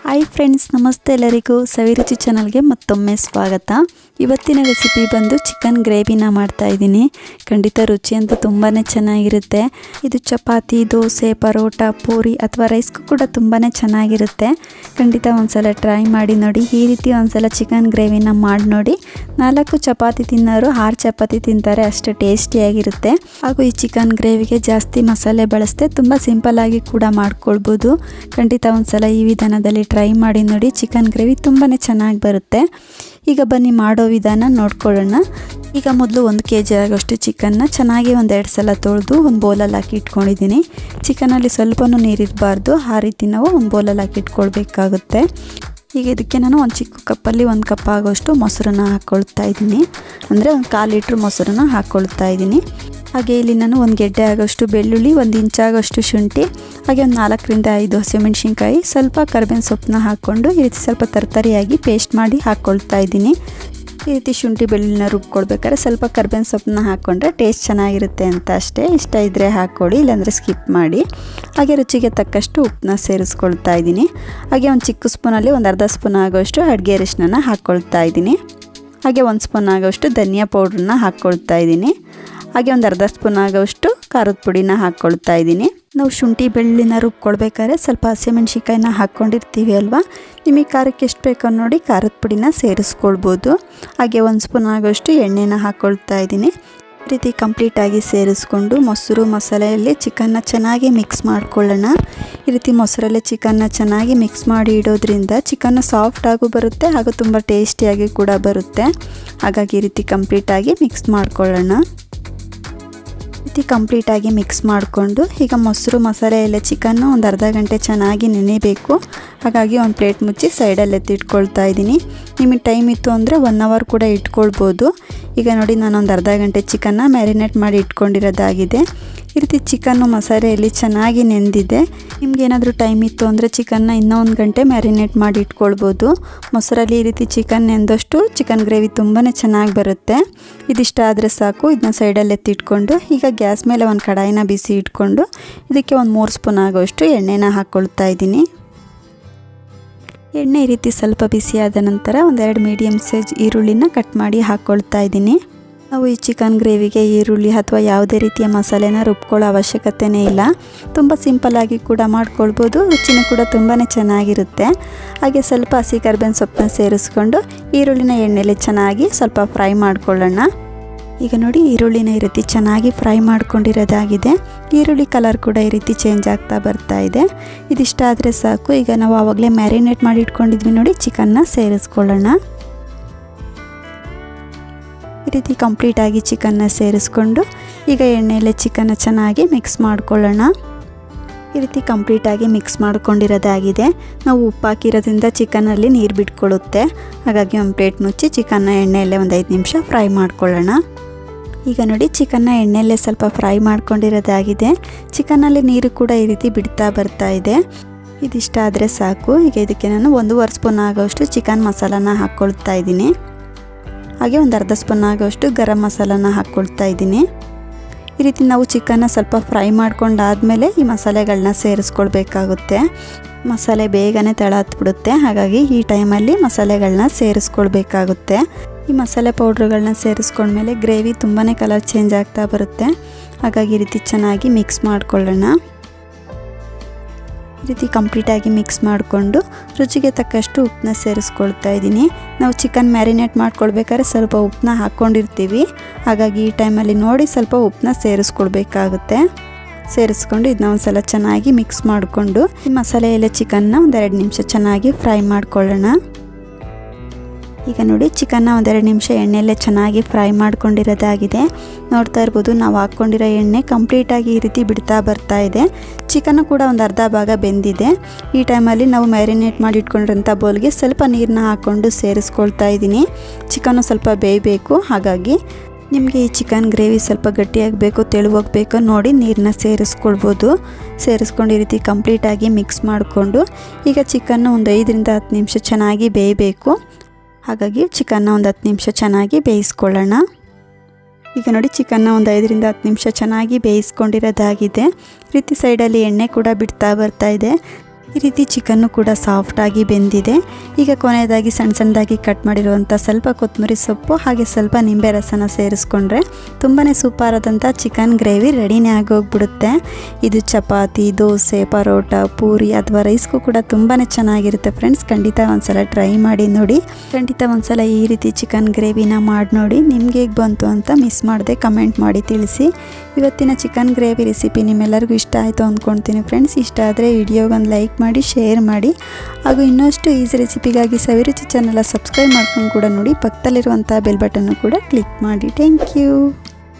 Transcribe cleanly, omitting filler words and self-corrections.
Hi friends, ನಮಸ್ತೆ ಎಲ್ಲರಿಗೂ. ಸವಿರುಚಿ ಚಾನಲ್ಗೆ ಮತ್ತೊಮ್ಮೆ ಸ್ವಾಗತ. ಇವತ್ತಿನ ರೆಸಿಪಿ ಬಂದು ಚಿಕನ್ ಗ್ರೇವಿನ ಮಾಡ್ತಾ ಇದ್ದೀನಿ. ಖಂಡಿತ ರುಚಿ ಅಂತೂ ತುಂಬಾ ಚೆನ್ನಾಗಿರುತ್ತೆ. ಇದು ಚಪಾತಿ, ದೋಸೆ, ಪರೋಟ, ಪೂರಿ ಅಥವಾ ರೈಸ್ಗೂ ಕೂಡ ತುಂಬಾ ಚೆನ್ನಾಗಿರುತ್ತೆ. ಖಂಡಿತ ಒಂದ್ಸಲ ಟ್ರೈ ಮಾಡಿ ನೋಡಿ. ಈ ರೀತಿ ಒಂದ್ಸಲ ಚಿಕನ್ ಗ್ರೇವಿನ ಮಾಡಿ ನೋಡಿ. 4 ಚಪಾತಿ ತಿನ್ನೋರು 6 ಚಪಾತಿ ತಿಂತಾರೆ, ಅಷ್ಟು ಟೇಸ್ಟಿಯಾಗಿರುತ್ತೆ. ಹಾಗೂ ಈ ಚಿಕನ್ ಗ್ರೇವಿಗೆ ಜಾಸ್ತಿ ಮಸಾಲೆ ಬಳಸದೆ ತುಂಬ ಸಿಂಪಲ್ ಆಗಿ ಕೂಡ ಮಾಡ್ಕೊಳ್ಬೋದು. ಖಂಡಿತ ಒಂದ್ಸಲ ಈ ವಿಧಾನದಲ್ಲಿ ಟ್ರೈ ಮಾಡಿ ನೋಡಿ. ಚಿಕನ್ ಗ್ರೇವಿ ತುಂಬಾ ಚೆನ್ನಾಗಿ ಬರುತ್ತೆ. ಈಗ ಬನ್ನಿ ಮಾಡೋ ವಿಧಾನ ನೋಡ್ಕೊಳ್ಳೋಣ. ಈಗ ಮೊದಲು 1 kg ಆಗೋಷ್ಟು ಚಿಕನ್ನ ಚೆನ್ನಾಗಿ 2 ಸಲ ತೊಳೆದು ಒಂದು ಬೌಲಲ್ಲಿ ಹಾಕಿ ಇಟ್ಕೊಂಡಿದ್ದೀನಿ. ಚಿಕನಲ್ಲಿ ಸ್ವಲ್ಪನೂ ನೀರಿರಬಾರ್ದು, ಆ ರೀತಿ ನಾವು ಒಂದು ಬೌಲಲ್ಲಿ ಹಾಕಿ ಇಟ್ಕೊಳ್ಬೇಕಾಗುತ್ತೆ. ಈಗ ಇದಕ್ಕೆ ನಾನು ಒಂದು ಚಿಕ್ಕ ಕಪ್ಪಲ್ಲಿ 1 ಕಪ್ ಆಗೋಷ್ಟು ಮೊಸರನ್ನ ಹಾಕ್ಕೊಳ್ತಾ ಇದ್ದೀನಿ. ಅಂದರೆ 1/4 ಲೀಟ್ರ್ ಮೊಸರನ್ನ ಹಾಕ್ಕೊಳ್ತಾ ಇದ್ದೀನಿ. ಹಾಗೆ ಇಲ್ಲಿ ನಾನು 1 ಗೆಡ್ಡೆ ಆಗೋಷ್ಟು ಬೆಳ್ಳುಳ್ಳಿ, 1 ಇಂಚ್ ಆಗೋಷ್ಟು ಶುಂಠಿ, ಹಾಗೆ ಒಂದು 4 ರಿಂದ 5 ಹಸಿಮೆಣಸಿನ್ಕಾಯಿ, ಸ್ವಲ್ಪ ಕರಿಬೇವಿನ ಸೊಪ್ಪನ್ನ ಹಾಕ್ಕೊಂಡು ಈ ರೀತಿ ಸ್ವಲ್ಪ ತರತರಿಯಾಗಿ ಪೇಸ್ಟ್ ಮಾಡಿ ಹಾಕ್ಕೊಳ್ತಾ ಇದ್ದೀನಿ. ಈ ರೀತಿ ಶುಂಠಿ ಬೆಳ್ಳುಳ್ಳಿನ ರುಬ್ಕೊಳ್ಬೇಕಾದ್ರೆ ಸ್ವಲ್ಪ ಕರಿಬೇವಿನ ಸೊಪ್ಪನ್ನ ಹಾಕ್ಕೊಂಡ್ರೆ ಟೇಸ್ಟ್ ಚೆನ್ನಾಗಿರುತ್ತೆ ಅಂತ ಅಷ್ಟೇ. ಇಷ್ಟ ಇದ್ದರೆ ಹಾಕ್ಕೊಳ್ಳಿ, ಇಲ್ಲಾಂದರೆ ಸ್ಕಿಪ್ ಮಾಡಿ. ಹಾಗೆ ರುಚಿಗೆ ತಕ್ಕಷ್ಟು ಉಪ್ಪನ್ನ ಸೇರಿಸ್ಕೊಳ್ತಾ ಇದ್ದೀನಿ. ಹಾಗೆ ಒಂದು ಚಿಕ್ಕ ಸ್ಪೂನಲ್ಲಿ ಒಂದು ಅರ್ಧ ಸ್ಪೂನ್ ಆಗೋಷ್ಟು ಅಡುಗೆ ಅರಿಶಿನ ಹಾಕ್ಕೊಳ್ತಾ ಇದ್ದೀನಿ. ಹಾಗೆ 1 ಸ್ಪೂನ್ ಆಗೋಷ್ಟು ಧನಿಯಾ ಪೌಡ್ರನ್ನ ಹಾಕ್ಕೊಳ್ತಾ ಇದ್ದೀನಿ. ಹಾಗೆ ಒಂದು ಅರ್ಧ ಸ್ಪೂನ್ ಆಗೋಷ್ಟು ಖಾರದ ಪುಡಿನ ಹಾಕ್ಕೊಳ್ತಾ ಇದ್ದೀನಿ. ನಾವು ಶುಂಠಿ ಬೆಳ್ಳುಳ್ಳಿನ ರುಬ್ಕೊಳ್ಬೇಕಾದ್ರೆ ಸ್ವಲ್ಪ ಹಸಿಮೆಣ್ಸಿನ್ಕಾಯಿನ ಹಾಕ್ಕೊಂಡಿರ್ತೀವಿ ಅಲ್ವಾ, ನಿಮಗೆ ಖಾರಕ್ಕೆ ಎಷ್ಟು ಬೇಕೋ ನೋಡಿ ಖಾರದ ಪುಡಿನ ಸೇರಿಸ್ಕೊಳ್ಬೋದು. ಹಾಗೆ 1 ಸ್ಪೂನ್ ಆಗೋಷ್ಟು ಎಣ್ಣೆನ ಹಾಕ್ಕೊಳ್ತಾ ಇದ್ದೀನಿ. ಈ ರೀತಿ ಕಂಪ್ಲೀಟಾಗಿ ಸೇರಿಸ್ಕೊಂಡು ಮೊಸರು ಮಸಾಲೆಯಲ್ಲಿ ಚಿಕನ್ನ ಚೆನ್ನಾಗಿ ಮಿಕ್ಸ್ ಮಾಡ್ಕೊಳ್ಳೋಣ. ಈ ರೀತಿ ಮೊಸರಲ್ಲೇ ಚಿಕನ್ನ ಚೆನ್ನಾಗಿ ಮಿಕ್ಸ್ ಮಾಡಿ ಇಡೋದ್ರಿಂದ ಚಿಕನ್ನ ಸಾಫ್ಟಾಗೂ ಬರುತ್ತೆ, ಹಾಗೂ ತುಂಬ ಟೇಸ್ಟಿಯಾಗಿ ಕೂಡ ಬರುತ್ತೆ. ಹಾಗಾಗಿ ಈ ರೀತಿ ಕಂಪ್ಲೀಟಾಗಿ ಮಿಕ್ಸ್ ಮಾಡ್ಕೊಳ್ಳೋಣ. ಕಂಪ್ಲೀಟಾಗಿ ಮಿಕ್ಸ್ ಮಾಡಿಕೊಂಡು ಈಗ ಮೊಸರು ಮಸಾಲೆ ಎಲ್ಲ ಚಿಕನ್ನು ಒಂದು ಅರ್ಧ ಗಂಟೆ ಚೆನ್ನಾಗಿ ನೆನೆಯಬೇಕು. ಹಾಗಾಗಿ ಒಂದು ಪ್ಲೇಟ್ ಮುಚ್ಚಿ ಸೈಡಲ್ಲಿ ಎತ್ತಿಟ್ಕೊಳ್ತಾ ಇದ್ದೀನಿ. ನಿಮಗೆ ಟೈಮ್ ಇತ್ತು ಅಂದರೆ 1 ಅವರ್ ಕೂಡ ಇಟ್ಕೊಳ್ಬೋದು. ಈಗ ನೋಡಿ, ನಾನೊಂದು ಅರ್ಧ ಗಂಟೆ ಚಿಕನ್ನ ಮ್ಯಾರಿನೇಟ್ ಮಾಡಿ ಇಟ್ಕೊಂಡಿರೋದಾಗಿದೆ. ಈ ರೀತಿ ಚಿಕನ್ನು ಮಸಾಲೆಯಲ್ಲಿ ಚೆನ್ನಾಗಿ ನೆಂದಿದೆ. ನಿಮ್ಗೇನಾದರೂ ಟೈಮ್ ಇತ್ತು ಅಂದರೆ ಚಿಕನ್ನ ಇನ್ನೂ 1 ಗಂಟೆ ಮ್ಯಾರಿನೇಟ್ ಮಾಡಿ ಇಟ್ಕೊಳ್ಬೋದು. ಮೊಸರಲ್ಲಿ ಈ ರೀತಿ ಚಿಕನ್ ನೆಂದಷ್ಟು ಚಿಕನ್ ಗ್ರೇವಿ ತುಂಬಾ ಚೆನ್ನಾಗಿ ಬರುತ್ತೆ. ಇದಿಷ್ಟ ಆದರೆ ಸಾಕು. ಇದನ್ನ ಸೈಡಲ್ಲಿ ಎತ್ತಿಟ್ಕೊಂಡು ಈಗ ಗ್ಯಾಸ್ ಮೇಲೆ ಒಂದು ಕಡಾಯಿನ ಬಿಸಿ ಇಟ್ಕೊಂಡು ಇದಕ್ಕೆ ಒಂದು 3 ಸ್ಪೂನ್ ಆಗೋಷ್ಟು ಎಣ್ಣೆನ ಹಾಕ್ಕೊಳ್ತಾ ಇದ್ದೀನಿ. ಎಣ್ಣೆ ಈ ರೀತಿ ಸ್ವಲ್ಪ ಬಿಸಿಯಾದ ನಂತರ 1-2 ಮೀಡಿಯಮ್ ಸೈಜ್ ಈರುಳ್ಳಿನ ಕಟ್ ಮಾಡಿ ಹಾಕ್ಕೊಳ್ತಾ ಇದ್ದೀನಿ. ನಾವು ಈ ಚಿಕನ್ ಗ್ರೇವಿಗೆ ಈರುಳ್ಳಿ ಅಥವಾ ಯಾವುದೇ ರೀತಿಯ ಮಸಾಲೆನ ರುಬ್ಕೊಳ್ಳೋ ಅವಶ್ಯಕತೆಯೇ ಇಲ್ಲ. ತುಂಬ ಸಿಂಪಲ್ಲಾಗಿ ಕೂಡ ಮಾಡ್ಕೊಳ್ಬೋದು, ರುಚಿನೂ ಕೂಡ ತುಂಬಾ ಚೆನ್ನಾಗಿರುತ್ತೆ. ಹಾಗೆ ಸ್ವಲ್ಪ ಹಸಿ ಕರಿಬೇವಿನ ಸೊಪ್ಪನ್ನ ಸೇರಿಸ್ಕೊಂಡು ಈರುಳ್ಳಿನ ಎಣ್ಣೆಯಲ್ಲಿ ಚೆನ್ನಾಗಿ ಸ್ವಲ್ಪ ಫ್ರೈ ಮಾಡ್ಕೊಳ್ಳೋಣ. ಈಗ ನೋಡಿ, ಈರುಳ್ಳಿನ ಈ ರೀತಿ ಚೆನ್ನಾಗಿ ಫ್ರೈ ಮಾಡ್ಕೊಂಡಿರೋದಾಗಿದೆ. ಈರುಳ್ಳಿ ಕಲರ್ ಕೂಡ ಈ ರೀತಿ ಚೇಂಜ್ ಆಗ್ತಾ ಬರ್ತಾ ಇದೆ. ಇದಿಷ್ಟ ಆದರೆ ಸಾಕು. ಈಗ ನಾವು ಆವಾಗಲೇ ಮ್ಯಾರಿನೇಟ್ ಮಾಡಿ ಇಟ್ಕೊಂಡಿದ್ವಿ ನೋಡಿ, ಚಿಕನ್ನ ಸೇರಿಸ್ಕೊಳ್ಳೋಣ. ಈ ರೀತಿ ಕಂಪ್ಲೀಟಾಗಿ ಚಿಕನ್ನ ಸೇರಿಸ್ಕೊಂಡು ಈಗ ಎಣ್ಣೆಯಲ್ಲೇ ಚಿಕನ್ನ ಚೆನ್ನಾಗಿ ಮಿಕ್ಸ್ ಮಾಡ್ಕೊಳ್ಳೋಣ. ಈ ರೀತಿ ಕಂಪ್ಲೀಟಾಗಿ ಮಿಕ್ಸ್ ಮಾಡ್ಕೊಂಡಿರೋದಾಗಿದೆ. ನಾವು ಉಪ್ಪು ಹಾಕಿರೋದ್ರಿಂದ ಚಿಕನಲ್ಲಿ ನೀರು ಬಿಟ್ಕೊಳ್ಳುತ್ತೆ. ಹಾಗಾಗಿ ಒಂದು ಪ್ಲೇಟ್ ಮುಚ್ಚಿ ಚಿಕನ್ನ ಎಣ್ಣೆಯಲ್ಲೇ ಒಂದು 5 ನಿಮಿಷ ಫ್ರೈ ಮಾಡ್ಕೊಳ್ಳೋಣ. ಈಗ ನೋಡಿ, ಚಿಕನ್ನ ಎಣ್ಣೆಯಲ್ಲೇ ಸ್ವಲ್ಪ ಫ್ರೈ ಮಾಡ್ಕೊಂಡಿರೋದಾಗಿದೆ. ಚಿಕನ್ನಲ್ಲಿ ನೀರು ಕೂಡ ಈ ರೀತಿ ಬಿಡ್ತಾ ಬರ್ತಾ ಇದೆ. ಇದಿಷ್ಟ ಆದರೆ ಸಾಕು. ಈಗ ಇದಕ್ಕೆ ನಾನು 1.5 ಸ್ಪೂನ್ ಆಗೋಷ್ಟು ಚಿಕನ್ ಮಸಾಲಾನ ಹಾಕ್ಕೊಳ್ತಾ ಇದ್ದೀನಿ. ಹಾಗೆ ಒಂದು ಅರ್ಧ ಸ್ಪೂನ್ ಆಗೋಷ್ಟು ಗರಂ ಮಸಾಲಾನ ಹಾಕ್ಕೊಳ್ತಾ ಇದ್ದೀನಿ. ಈ ರೀತಿ ನಾವು ಚಿಕನ್ನ ಸ್ವಲ್ಪ ಫ್ರೈ ಮಾಡ್ಕೊಂಡಾದಮೇಲೆ ಈ ಮಸಾಲೆಗಳನ್ನ ಸೇರಿಸ್ಕೊಳ್ಬೇಕಾಗುತ್ತೆ. ಮಸಾಲೆ ಬೇಗನೆ ತಳ ಹತ್ಬಿಡುತ್ತೆ. ಹಾಗಾಗಿ ಈ ಟೈಮಲ್ಲಿ ಮಸಾಲೆಗಳನ್ನ ಸೇರಿಸ್ಕೊಳ್ಬೇಕಾಗುತ್ತೆ. ಈ ಮಸಾಲೆ ಪೌಡ್ರುಗಳನ್ನ ಸೇರಿಸ್ಕೊಂಡ್ಮೇಲೆ ಗ್ರೇವಿ ತುಂಬಾ ಕಲರ್ ಚೇಂಜ್ ಆಗ್ತಾ ಬರುತ್ತೆ. ಹಾಗಾಗಿ ಈ ರೀತಿ ಚೆನ್ನಾಗಿ ಮಿಕ್ಸ್ ಮಾಡ್ಕೊಳ್ಳೋಣ. ಈ ರೀತಿ ಕಂಪ್ಲೀಟಾಗಿ ಮಿಕ್ಸ್ ಮಾಡಿಕೊಂಡು ರುಚಿಗೆ ತಕ್ಕಷ್ಟು ಉಪ್ಪನ್ನ ಸೇರಿಸ್ಕೊಳ್ತಾ ಇದ್ದೀನಿ. ನಾವು ಚಿಕನ್ ಮ್ಯಾರಿನೇಟ್ ಮಾಡ್ಕೊಳ್ಬೇಕಾದ್ರೆ ಸ್ವಲ್ಪ ಉಪ್ಪನ್ನ ಹಾಕ್ಕೊಂಡಿರ್ತೀವಿ. ಹಾಗಾಗಿ ಈ ಟೈಮಲ್ಲಿ ನೋಡಿ ಸ್ವಲ್ಪ ಉಪ್ಪನ್ನ ಸೇರಿಸ್ಕೊಳ್ಬೇಕಾಗುತ್ತೆ. ಸೇರಿಸ್ಕೊಂಡು ಇದನ್ನ ಒಂದು ಸಲ ಚೆನ್ನಾಗಿ ಮಿಕ್ಸ್ ಮಾಡಿಕೊಂಡು ಈ ಮಸಾಲೆಯಲ್ಲೇ ಚಿಕನ್ನ 1-2 ನಿಮಿಷ ಚೆನ್ನಾಗಿ ಫ್ರೈ ಮಾಡ್ಕೊಳ್ಳೋಣ. ಈಗ ನೋಡಿ, ಚಿಕನ್ನ 1-2 ನಿಮಿಷ ಎಣ್ಣೆಯಲ್ಲೇ ಚೆನ್ನಾಗಿ ಫ್ರೈ ಮಾಡ್ಕೊಂಡಿರೋದಾಗಿದೆ. ನೋಡ್ತಾ ಇರ್ಬೋದು, ನಾವು ಹಾಕ್ಕೊಂಡಿರೋ ಎಣ್ಣೆ ಕಂಪ್ಲೀಟಾಗಿ ಈ ರೀತಿ ಬಿಡ್ತಾ ಬರ್ತಾ ಇದೆ. ಚಿಕನ್ನು ಕೂಡ ಒಂದು ಅರ್ಧ ಭಾಗ ಬೆಂದಿದೆ. ಈ ಟೈಮಲ್ಲಿ ನಾವು ಮ್ಯಾರಿನೇಟ್ ಮಾಡಿ ಇಟ್ಕೊಂಡಿರೋಂಥ ಬೌಲ್ಗೆ ಸ್ವಲ್ಪ ನೀರನ್ನ ಹಾಕ್ಕೊಂಡು ಸೇರಿಸ್ಕೊಳ್ತಾ ಇದ್ದೀನಿ. ಚಿಕನ್ನು ಸ್ವಲ್ಪ ಬೇಯಬೇಕು. ಹಾಗಾಗಿ ನಿಮಗೆ ಈ ಚಿಕನ್ ಗ್ರೇವಿ ಸ್ವಲ್ಪ ಗಟ್ಟಿಯಾಗಬೇಕು, ತೆಳುವಾಗಬೇಕು ನೋಡಿ ನೀರನ್ನ ಸೇರಿಸ್ಕೊಳ್ಬೋದು. ಸೇರಿಸ್ಕೊಂಡು ಈ ರೀತಿ ಕಂಪ್ಲೀಟಾಗಿ ಮಿಕ್ಸ್ ಮಾಡಿಕೊಂಡು ಈಗ ಚಿಕನ್ನು ಒಂದು 5-10 ನಿಮಿಷ ಚೆನ್ನಾಗಿ ಬೇಯಬೇಕು. ಹಾಗಾಗಿ ಚಿಕನ್ನ ಒಂದು 10 ನಿಮಿಷ ಚೆನ್ನಾಗಿ ಬೇಯಿಸ್ಕೊಳ್ಳೋಣ. ಈಗ ನೋಡಿ, ಚಿಕನ್ನ ಒಂದು 5-10 ನಿಮಿಷ ಚೆನ್ನಾಗಿ ಬೇಯಿಸ್ಕೊಂಡಿರೋದಾಗಿದೆ. ಈ ರೀತಿ ಸೈಡಲ್ಲಿ ಎಣ್ಣೆ ಕೂಡ ಬಿಡ್ತಾ ಬರ್ತಾ ಇದೆ. ಈ ರೀತಿ ಚಿಕನ್ನು ಕೂಡ ಸಾಫ್ಟಾಗಿ ಬೆಂದಿದೆ. ಈಗ ಕೊನೆಯದಾಗಿ ಸಣ್ಣದಾಗಿ ಕಟ್ ಮಾಡಿರುವಂಥ ಸ್ವಲ್ಪ ಕೊತ್ತಂಬರಿ ಸೊಪ್ಪು ಹಾಗೆ ಸ್ವಲ್ಪ ನಿಂಬೆ ರಸನ ಸೇರಿಸ್ಕೊಂಡ್ರೆ ತುಂಬಾ ಸೂಪರಾದಂಥ ಚಿಕನ್ ಗ್ರೇವಿ ರೆಡಿನೇ ಆಗೋಗ್ಬಿಡುತ್ತೆ. ಇದು ಚಪಾತಿ, ದೋಸೆ, ಪರೋಟ, ಪೂರಿ ಅಥವಾ ರೈಸ್ಗೂ ಕೂಡ ತುಂಬಾ ಚೆನ್ನಾಗಿರುತ್ತೆ ಫ್ರೆಂಡ್ಸ್. ಖಂಡಿತ ಒಂದ್ಸಲ ಟ್ರೈ ಮಾಡಿ ನೋಡಿ. ಖಂಡಿತ ಒಂದ್ಸಲ ಈ ರೀತಿ ಚಿಕನ್ ಗ್ರೇವಿನ ಮಾಡಿ ನೋಡಿ. ನಿಮ್ಗೆ ಹೇಗೆ ಬಂತು ಅಂತ ಮಿಸ್ ಮಾಡದೆ ಕಮೆಂಟ್ ಮಾಡಿ ತಿಳಿಸಿ. ಇವತ್ತಿನ ಚಿಕನ್ ಗ್ರೇವಿ ರೆಸಿಪಿ ನಿಮ್ಮೆಲ್ಲರಿಗೂ ಇಷ್ಟ ಆಯಿತು ಅಂದ್ಕೊಳ್ತೀನಿ ಫ್ರೆಂಡ್ಸ್. ಇಷ್ಟ ಆದರೆ ವಿಡಿಯೋಗೊಂದು ಲೈಕ್ ಮಾಡಿ, ಶೇರ್ ಮಾಡಿ ಹಾಗೂ ಇನ್ನಷ್ಟು ಈಸಿ ರೆಸಿಪಿಗಾಗಿ ಸವಿರುಚಿ ಚಾನಲ್ ಸಬ್ಸ್ಕ್ರೈಬ್ ಮಾಡ್ಕೊಂಡು ಕೂಡ ನೋಡಿ. ಪಕ್ಕದಲ್ಲಿರುವಂಥ ಬೆಲ್ ಬಟನ್ನು ಕೂಡ ಕ್ಲಿಕ್ ಮಾಡಿ. Thank you.